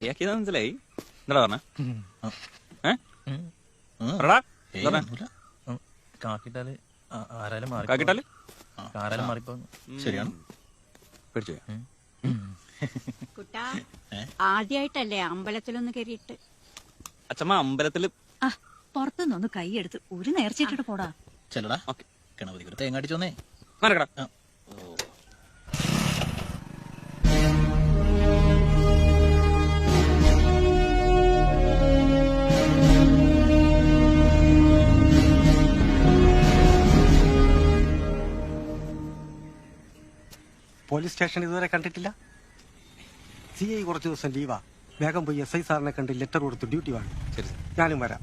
ശരിയാക്കിയത് മനസ്സിലായി. എന്താ പറഞ്ഞ കാക്കിട്ടാല് ആരായാലും മാറി കാക്കിട്ടാല് ആരായാലും മാറിപ്പോ ശരിയാണ്. പേടിച്ചു കുട്ടാ ആദ്യായിട്ടല്ലേ അമ്പലത്തിലൊന്ന് കയറിയിട്ട്? അച്ഛമ്മ അമ്പലത്തില് പുറത്തുനിന്നൊന്ന് കൈയെടുത്ത് ഒരു നേർച്ചയിട്ടിട്ട് പോടാ. ചെല്ലടാ ഗണപതി തേങ്ങാടിച്ചോന്നേ. നടക്കടാ. പോലീസ് സ്റ്റേഷൻ ഇതുവരെ കണ്ടിട്ടില്ല. CI കുറച്ച് ദിവസം ലീവാ. വേഗം പോയി SI സാറിനെ കണ്ട് ലെറ്റർ കൊടുത്ത് ഡ്യൂട്ടി വാങ്ങി. ശരി ഞാനും വരാം.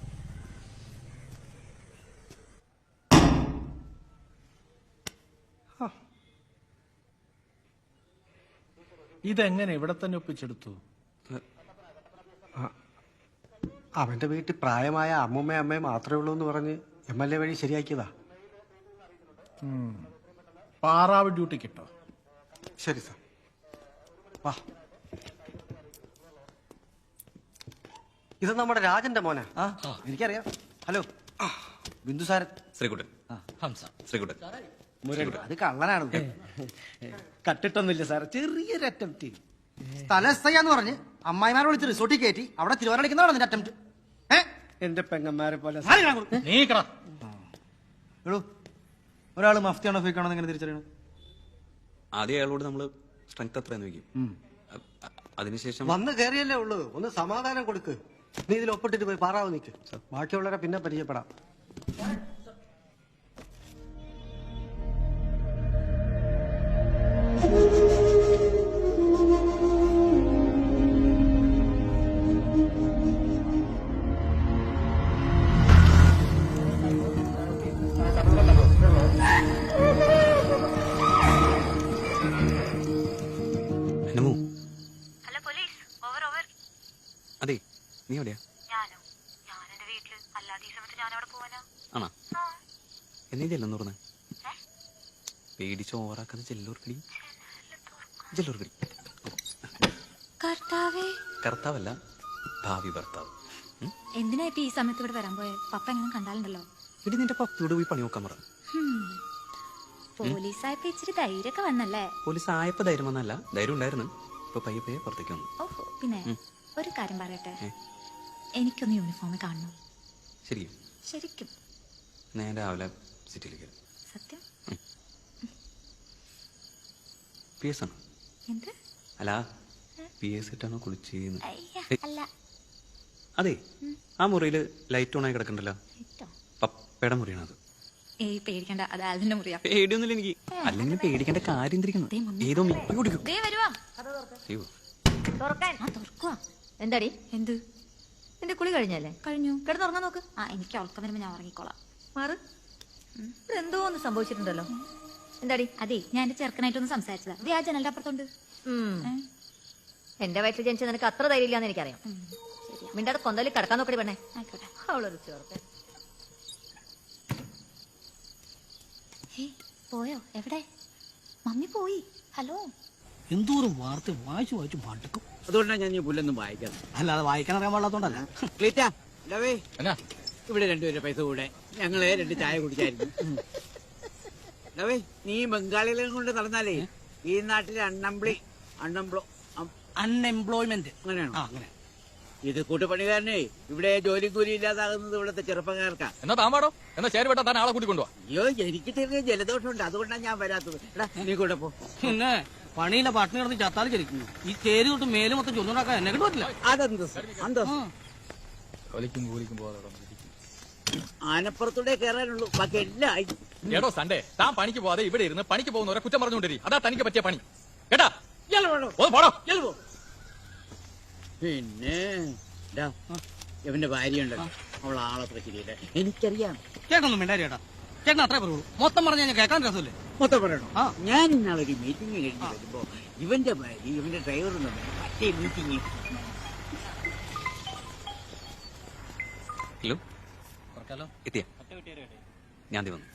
ഇതെങ്ങനെ ഇവിടെ തന്നെ ഒപ്പിച്ചെടുത്തു? അവന്റെ വീട്ടിൽ പ്രായമായ അമ്മയും മാത്രമേ ഉള്ളൂ എന്ന് പറഞ്ഞ് MLA വഴി ശരിയാക്കിയതാ. പാറാവ് ഡ്യൂട്ടി കിട്ടോ? ശരി സാർ, വാ. ഇത് നമ്മുടെ രാജന്റെ മോനാ. എനിക്കറിയാം. ഹലോ, ബിന്ദുസാരൻ. ശ്രീകുട്ടൻ. ഹംസ. ശ്രീകുട്ടൻ. അത് കള്ളനാണ്. കട്ടിട്ടൊന്നുമില്ല സാർ, ചെറിയൊരു അറ്റംപ്റ്റ്. സ്ഥലം SI എന്ന് പറഞ്ഞ് അമ്മായിമാരെ വിളിച്ച് റിസോർട്ടിൽ കയറ്റി അവിടെ തിരുവനന്തപുരമാണ് നിന്റെ അറ്റംപ്റ്റ്. എന്റെ പെങ്ങന്മാരെ പോലെ. ഒരാള് മഫ്തിയാണോ ഫേക്കാണോ എങ്ങനെ തിരിച്ചറിയണം? ആദ്യം അയാളോട് നമ്മള് സ്ട്രെങ്ത് എത്രയെന്ന് വെക്കും. അതിനുശേഷം വന്ന് കയറിയല്ലേ ഉള്ളൂ, ഒന്ന് സമാധാനം കൊടുക്ക്. നീ ഇതിൽ ഒപ്പിട്ടിട്ട് പോയി പാറാവ് നിൽക്ക്. ബാക്കിയുള്ളവരെ പിന്നെ പരിചയപ്പെടാം. Hello police, over over. അതെ, നീ എവിടെയാ? ഞാനോ? ഞാൻ എന്റെ വീട്ടില്. അല്ലാതെ ഈ സമയത്ത് ഞാൻ അവിടെ പോവാനാ? ആണോ? എന്നീതല്ലെന്ന് പറഞ്ഞ പേടിച്ച് ഓവറാക്കാതെ ചെല്ലൂർക്കടി. കർത്താവല്ല, ഭാവി ഭർത്താവ്. എന്തിനാ ഇപ്പൊ ഈ സമയത്ത് ഇവിടെ വരാൻ പോയെ? പപ്പ എങ്ങനെ കണ്ടാലുണ്ടല്ലോ. ഇടി നിന്റെ പപ്പിയോട് പോയി പണി നോക്കാൻ പറ. പോലീസായപ്പോ ഇച്ചിരി ധൈര്യമൊക്കെ വന്നല്ലേ? പോലീസ് ആയപ്പോ ധൈര്യം വന്നല്ല, ധൈര്യം ഉണ്ടായിരുന്നു. ഇപ്പൊ പയ്യെ പയ്യെ പുറത്തേക്ക് വന്നു. ഓഹോ, പിന്നെ ഒരു കാര്യം പറയട്ടെ, എനിക്കൊന്ന് യൂണിഫോമിൽ കാണണം. ശരിക്കും? ശരിക്കും. ഞാൻ രാവിലെ സിറ്റിയിലേക്ക്. സത്യം? PS ആണ്. എന്ത്? അല്ല, PS ഇട്ടാണോ കുളിച്ചെന്ന്? അല്ല. അതെ, ആ മുറിയില് ലൈറ്റ് ഓൺ ആയി കിടക്കണ്ടല്ലോ. പപ്പയുടെ മുറിയാണ് അത്. ഏയ് പേടിക്കണ്ട, അത് ആലിന്റെ മുറിയാ. പേടിയൊന്നുമില്ല എനിക്ക്. അല്ലെങ്കിൽ പേടിക്കേണ്ട കാര്യം തിരിക്കുന്നു. ഏതോ മിപ്പി കുടിക്കും. എന്താടി? എന്ത്? എന്റെ കുളി കഴിഞ്ഞല്ലേ? കഴിഞ്ഞു. കിടന്നുറങ്ങാൻ നോക്ക്. എനിക്ക് ഉറക്കം വരുമ്പോ ഞാൻ ഉറങ്ങിക്കോളാം. മാറ്. എന്തോ ഒന്ന് സംഭവിച്ചിട്ടുണ്ടല്ലോ. എന്താടി? അതെ, ഞാൻ എന്റെ ചെറുക്കനായിട്ടൊന്ന് സംസാരിച്ചതാ. അതെ, ആ ജനലിന്റെ അപ്പുറത്തുണ്ട്. എന്റെ വയറ്റിൽ ജനിച്ച നിനക്ക് അത്ര ധൈര്യമില്ലാന്ന് എനിക്കറിയാം. മിണ്ടാടെ കൊന്തലിൽ കിടക്കാൻ നോക്കടി പെണ്ണേ. ആയിക്കോട്ടെ. അവളൊരു ചേർത്ത് പോയോ? എവിടെ? മമ്മി പോയി. ഹലോ. എന്തോരം വാർത്ത വായിച്ചു വായിച്ചു മടുക്കും. അതുകൊണ്ടാണ് ഞാൻ ഈ പുല്ലൊന്നും വായിക്കാറ്. അല്ലാതെ വായിക്കാൻ അറിയാൻ പാടില്ലാത്തോണ്ടല്ല. ഇവിടെ രണ്ടുപേരുടെ പൈസ കൂടെ ഞങ്ങള് 2 ചായ കുടിച്ചായിരുന്നു. നീ ബംഗാളികളെ കൊണ്ട് നടന്നാലേ ഈ നാട്ടിലെ അൺഎംപ്ലോയ്മെന്റ് അങ്ങനെയാണോ? അങ്ങനെ ഇത് കൂട്ടുപണിക്കാരനെ ഇവിടെ ജോലി കൂലി ഇല്ലാതാകുന്നത് ഇവിടുത്തെ ചെറുപ്പക്കാർക്കാ. എന്നാ താൻ പാടോ, എന്നാ ചേരി വെട്ടാ താൻ ആളെ കൂട്ടിക്കൊണ്ടുവാ. അയ്യോ, എനിക്ക് ചെറിയ ജലദോഷമുണ്ട്, അതുകൊണ്ടാണ് ഞാൻ വരാത്തത്. നീ കൂടെ പോ. പിന്നെ പണിയില്ല, പട്ടിണി കിടന്ന് ചത്താലും ചരിക്കുന്നു. ഈ ചേരി തൊട്ട് മേല് മൊത്തം ചൊന്നുണ്ടാക്കാൻ എന്നെ കിട്ടില്ല. ആനപ്പുറത്തൂടെ കയറാനുള്ളൂ, ബാക്കി എല്ലാം ആയി. ഏടോ സൺഡേ, താൻ പണിക്ക് പോവാതെ ഇവിടെ ഇരുന്ന് പണിക്ക് പോകുന്നവരെ കുറ്റം പറഞ്ഞുകൊണ്ടിരി. അതാ തനിക്ക് പറ്റിയ പണി. കേട്ടാ? പോടോ. പിന്നെ ഇവന്റെ ഭാര്യ ഉണ്ടല്ലോ, അവൾ ആളത്ര ശരിയല്ല, എനിക്കറിയാം. ചേട്ടനൊന്നും മിണ്ടാരി ചേട്ടാ, ചേട്ടൻ അത്രേ പറയുള്ളൂ. മൊത്തം പറഞ്ഞാൽ ഞാൻ കേൾക്കാൻ രസമല്ലേ? മൊത്തം പറയണോ? ഞാൻ ഇന്നാളൊരു മീറ്റിംഗ് കഴിഞ്ഞ് വരുമ്പോ ഇവന്റെ ഭാര്യ ഇവന്റെ ഡ്രൈവറും തമ്മിൽ മറ്റേ മീറ്റിംഗ്. ഹലോ, എത്തിയ ഞാൻ വന്നു.